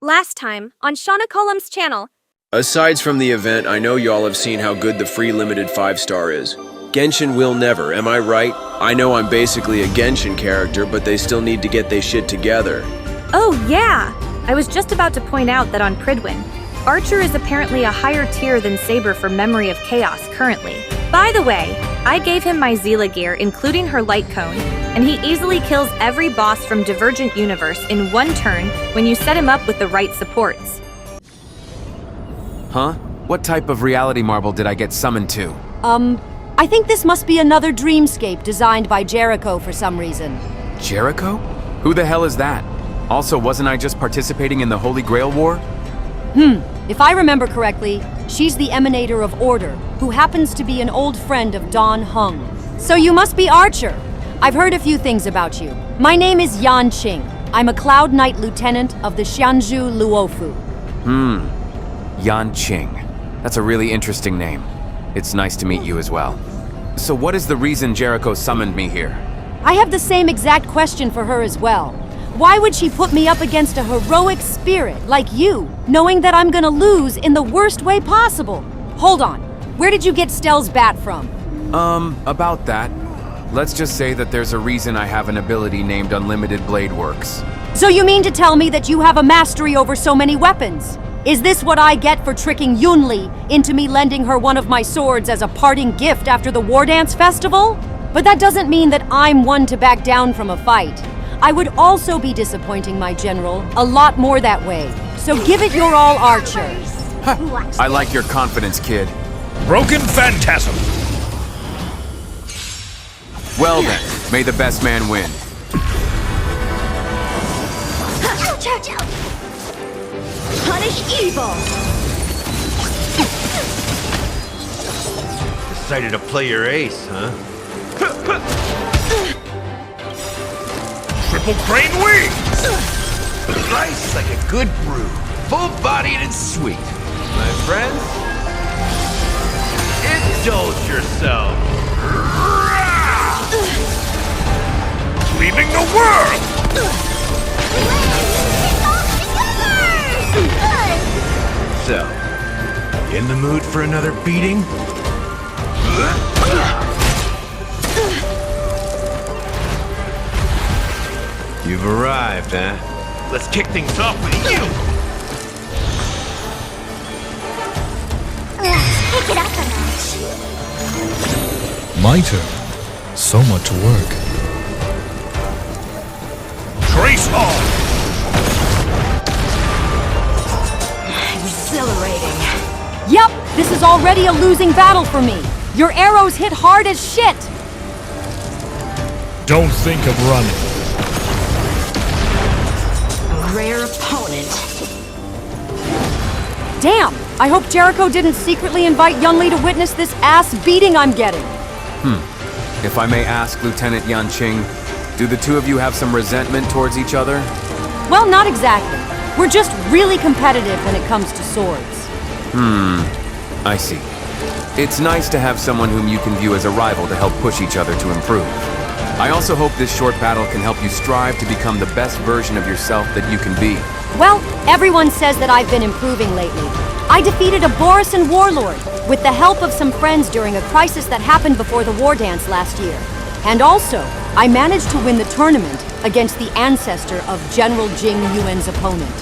Last time, on Shauna Column's channel. Aside from the event, I know y'all have seen how good the free limited 5-star is. Genshin will never, am I right? I know I'm basically a Genshin character, but they still need to get their shit together. Oh yeah! I was just about to point out that on Pridwin, Archer is apparently a higher tier than Saber for Memory of Chaos currently. By the way, I gave him my Zila gear, including her light cone, and he easily kills every boss from Divergent Universe in one turn when you set him up with the right supports. Huh? What type of reality marble did I get summoned to? I think this must be another dreamscape designed by Jericho for some reason. Jericho? Who the hell is that? Also, wasn't I just participating in the Holy Grail War? If I remember correctly, she's the Emanator of Order, who happens to be an old friend of Don Hung. So you must be Archer. I've heard a few things about you. My name is Yanqing. I'm a Cloud Knight Lieutenant of the Xianzhu Luofu. Yanqing. That's a really interesting name. It's nice to meet you as well. So what is the reason Jericho summoned me here? I have the same exact question for her as well. Why would she put me up against a heroic spirit like you, knowing that I'm gonna lose in the worst way possible? Hold on. Where did you get Stelle's bat from? About that. Let's just say that there's a reason I have an ability named Unlimited Blade Works. So you mean to tell me that you have a mastery over so many weapons? Is this what I get for tricking Yunli into me lending her one of my swords as a parting gift after the War Dance Festival? But that doesn't mean that I'm one to back down from a fight. I would also be disappointing my general a lot more that way. So give it your all, Archer. I like your confidence, kid. Broken Phantasm! Well then, may the best man win. Punish evil! Decided to play your ace, huh? Triple crane wings! Nice like a good brew. Full-bodied and sweet. My friends, indulge yourself. Leaving the world! So, in the mood for another beating? You've arrived, huh? Let's kick things off with you! Pick it up a notch. My turn. So much work. Trace on! Exhilarating. Yep, this is already a losing battle for me. Your arrows hit hard as shit. Don't think of running. Rare opponent. Damn, I hope Jericho didn't secretly invite Yunli to witness this ass beating I'm getting. If I may ask, Lieutenant Yanqing, do the two of you have some resentment towards each other? Well, not exactly. We're just really competitive when it comes to swords. I see. It's nice to have someone whom you can view as a rival to help push each other to improve. I also hope this short battle can help you strive to become the best version of yourself that you can be. Well, everyone says that I've been improving lately. I defeated a Borisan warlord with the help of some friends during a crisis that happened before the war dance last year. And also, I managed to win the tournament against the ancestor of General Jingliu's opponent.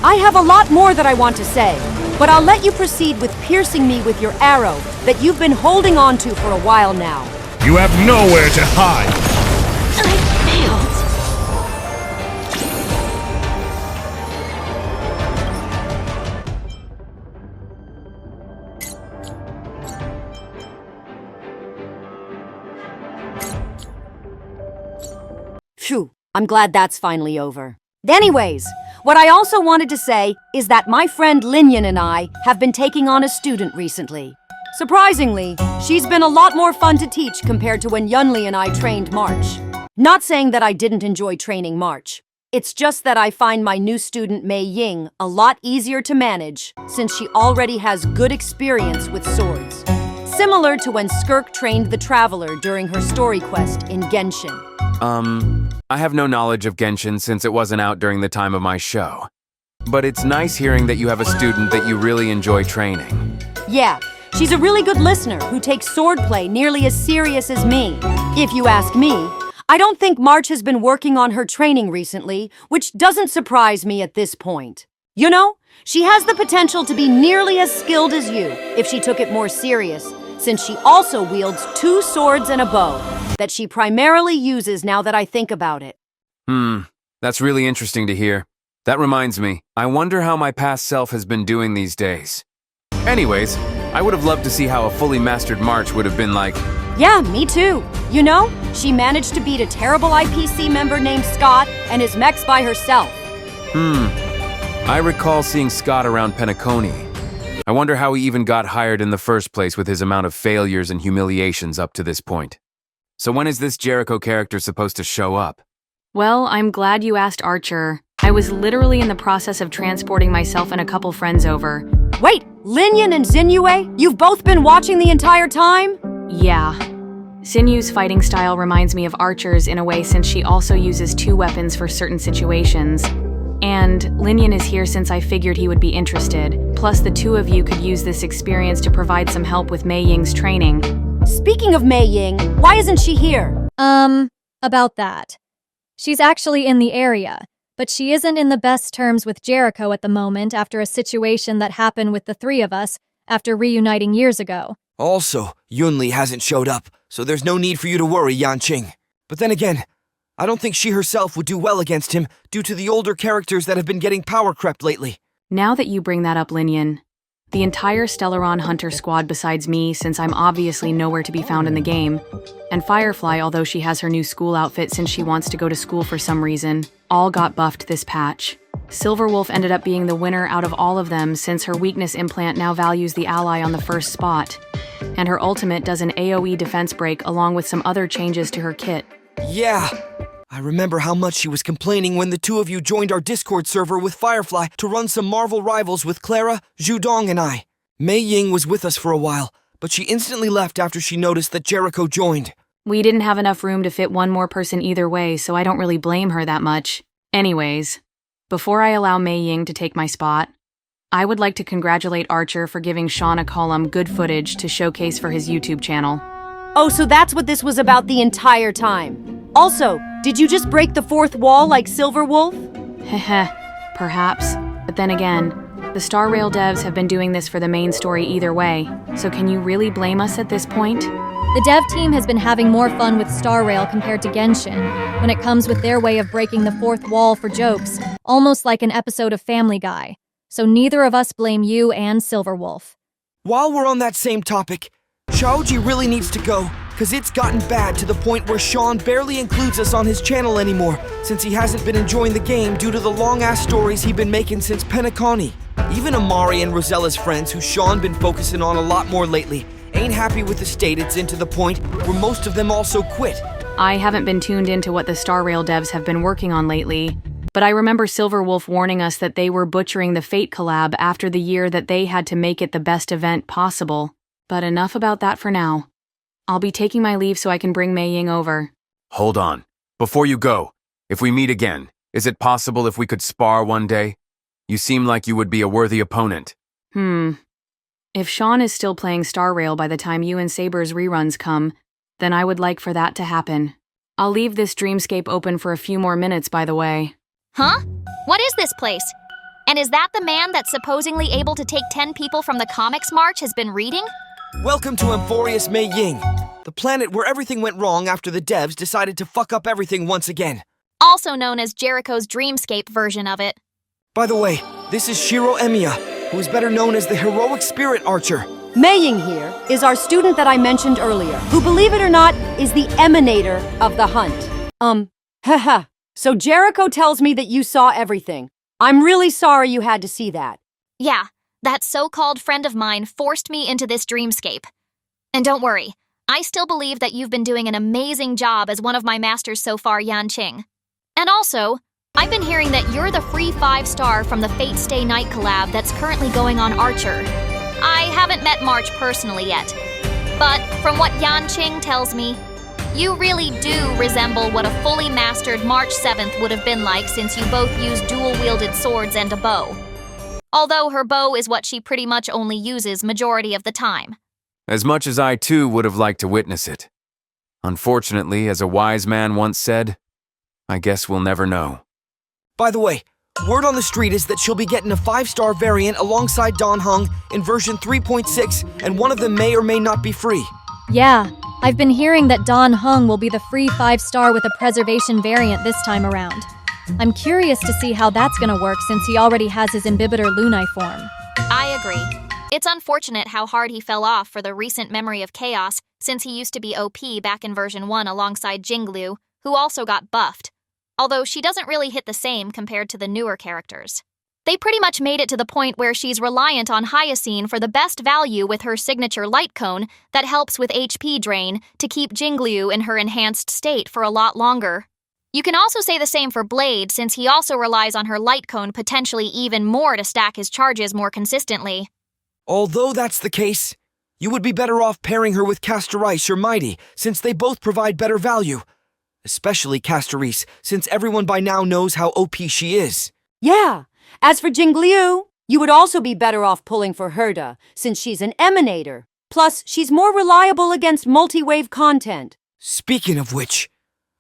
I have a lot more that I want to say, but I'll let you proceed with piercing me with your arrow that you've been holding on to for a while now. You have nowhere to hide! I failed. Phew, I'm glad that's finally over. Anyways, what I also wanted to say is that my friend Linyan and I have been taking on a student recently. Surprisingly, she's been a lot more fun to teach compared to when Yunli and I trained March. Not saying that I didn't enjoy training March. It's just that I find my new student Mei Ying a lot easier to manage since she already has good experience with swords. Similar to when Skirk trained the Traveler during her story quest in Genshin. I have no knowledge of Genshin since it wasn't out during the time of my show. but it's nice hearing that you have a student that you really enjoy training. Yeah, she's a really good listener who takes swordplay nearly as serious as me. If you ask me, I don't think March has been working on her training recently, which doesn't surprise me at this point. You know, she has the potential to be nearly as skilled as you if she took it more serious, since she also wields 2 swords and a bow that she primarily uses now that I think about it. That's really interesting to hear. That reminds me, I wonder how my past self has been doing these days. Anyways, I would have loved to see how a fully mastered March would have been like. Yeah, me too. You know, she managed to beat a terrible IPC member named Scott and his mechs by herself. I recall seeing Scott around Penacony. I wonder how he even got hired in the first place with his amount of failures and humiliations up to this point. So when is this Jericho character supposed to show up? Well, I'm glad you asked, Archer. I was literally in the process of transporting myself and a couple friends over. Wait, Linyan and Zinue? You've both been watching the entire time? Yeah. Sinyu's fighting style reminds me of Archer's in a way since she also uses 2 weapons for certain situations. And Linyan is here since I figured he would be interested. Plus, the 2 of you could use this experience to provide some help with Mei Ying's training. Speaking of Mei Ying, why isn't she here? About that. She's actually in the area, but she isn't in the best terms with Jericho at the moment after a situation that happened with the 3 of us after reuniting years ago. Also, Yunli hasn't showed up, so there's no need for you to worry, Yanqing. But then again, I don't think she herself would do well against him due to the older characters that have been getting power crept lately. Now that you bring that up, Linyan, the entire Stellaron Hunter squad besides me, since I'm obviously nowhere to be found in the game, and Firefly, although she has her new school outfit since she wants to go to school for some reason, all got buffed this patch. Silverwolf ended up being the winner out of all of them since her weakness implant now values the ally on the first spot, and her ultimate does an AoE defense break along with some other changes to her kit. Yeah, I remember how much she was complaining when the 2 of you joined our Discord server with Firefly to run some Marvel Rivals with Clara, Zhudong, and I. Mei Ying was with us for a while, but she instantly left after she noticed that Jericho joined. We didn't have enough room to fit one more person either way, so I don't really blame her that much. Anyways, before I allow Mei Ying to take my spot, I would like to congratulate Archer for giving Xuan a column good footage to showcase for his YouTube channel. Oh, so that's what this was about the entire time. Also, did you just break the 4th wall like Silverwolf? Heh, perhaps. But then again, the Star Rail devs have been doing this for the main story either way, so can you really blame us at this point? The dev team has been having more fun with Star Rail compared to Genshin, when it comes with their way of breaking the 4th wall for jokes, almost like an episode of Family Guy. So neither of us blame you and Silverwolf. While we're on that same topic, Shaoji really needs to go, cause it's gotten bad to the point where Xuan barely includes us on his channel anymore, since he hasn't been enjoying the game due to the long-ass stories he's been making since Penacony. Even Amari and Rosella's friends, who Xuan been focusing on a lot more lately, ain't happy with the state it's in to the point where most of them also quit. I haven't been tuned into what the Star Rail devs have been working on lately, but I remember Silverwolf warning us that they were butchering the Fate collab after the year that they had to make it the best event possible. But enough about that for now. I'll be taking my leave so I can bring Mei Ying over. Hold on. Before you go, if we meet again, is it possible if we could spar one day? You seem like you would be a worthy opponent. If Xuan is still playing Star Rail by the time you and Saber's reruns come, then I would like for that to happen. I'll leave this dreamscape open for a few more minutes, by the way. Huh? What is this place? And is that the man that's supposedly able to take 10 people from the comics march has been reading? Welcome to Emphorius Mei Ying, the planet where everything went wrong after the devs decided to fuck up everything once again. Also known as Jericho's Dreamscape version of it. By the way, this is Shiro Emiya, who is better known as the Heroic Spirit Archer. Mei Ying here is our student that I mentioned earlier, who, believe it or not, is the emanator of the hunt. Haha. So Jericho tells me that you saw everything. I'm really sorry you had to see that. Yeah, that so-called friend of mine forced me into this dreamscape. And don't worry, I still believe that you've been doing an amazing job as one of my masters so far, Yanqing. And also, I've been hearing that you're the free 5-star from the Fate Stay Night collab that's currently going on Archer. I haven't met March personally yet, but from what Yanqing tells me, You really do resemble what a fully mastered March 7th would have been like, since you both use dual-wielded swords and a bow. Although her bow is what she pretty much only uses majority of the time. As much as I too would have liked to witness it. Unfortunately, as a wise man once said, I guess we'll never know. By the way, word on the street is that she'll be getting a 5-star variant alongside Dan Heng in version 3.6, and one of them may or may not be free. Yeah, I've been hearing that Dan Heng will be the free 5-star with a preservation variant this time around. I'm curious to see how that's gonna work since he already has his Imbibitor Lunai form. I agree. It's unfortunate how hard he fell off for the recent Memory of Chaos, since he used to be OP back in version 1 alongside Jingliu, who also got buffed. Although she doesn't really hit the same compared to the newer characters. They pretty much made it to the point where she's reliant on Hyacine for the best value with her signature light cone that helps with HP drain to keep Jingliu in her enhanced state for a lot longer. You can also say the same for Blade, since he also relies on her light cone potentially even more to stack his charges more consistently. Although that's the case, you would be better off pairing her with Castorice or Mighty, since they both provide better value. Especially Castorice, since everyone by now knows how OP she is. Yeah. As for Jingliu, you would also be better off pulling for Herda, since she's an emanator. Plus, she's more reliable against multi-wave content. Speaking of which,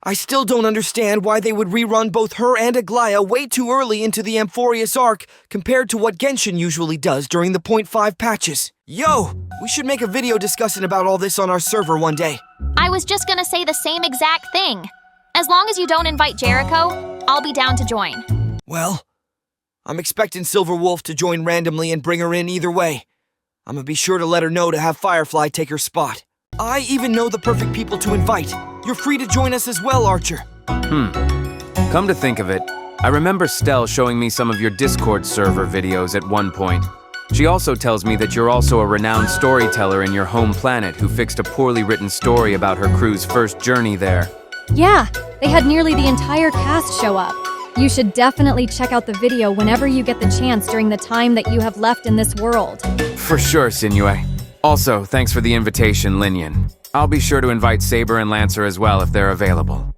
I still don't understand why they would rerun both her and Aglaya way too early into the Amphorius arc compared to what Genshin usually does during the 0.5 patches. Yo, we should make a video discussing about all this on our server one day. I was just gonna say the same exact thing. As long as you don't invite Jericho, I'll be down to join. Well, I'm expecting Silver Wolf to join randomly and bring her in either way. I'm gonna be sure to let her know to have Firefly take her spot. I even know the perfect people to invite. You're free to join us as well, Archer. Come to think of it, I remember Stelle showing me some of your Discord server videos at one point. She also tells me that you're also a renowned storyteller in your home planet who fixed a poorly written story about her crew's first journey there. Yeah, they had nearly the entire cast show up. You should definitely check out the video whenever you get the chance during the time that you have left in this world. For sure, Sinue. Also, thanks for the invitation, Linian. I'll be sure to invite Saber and Lancer as well if they're available.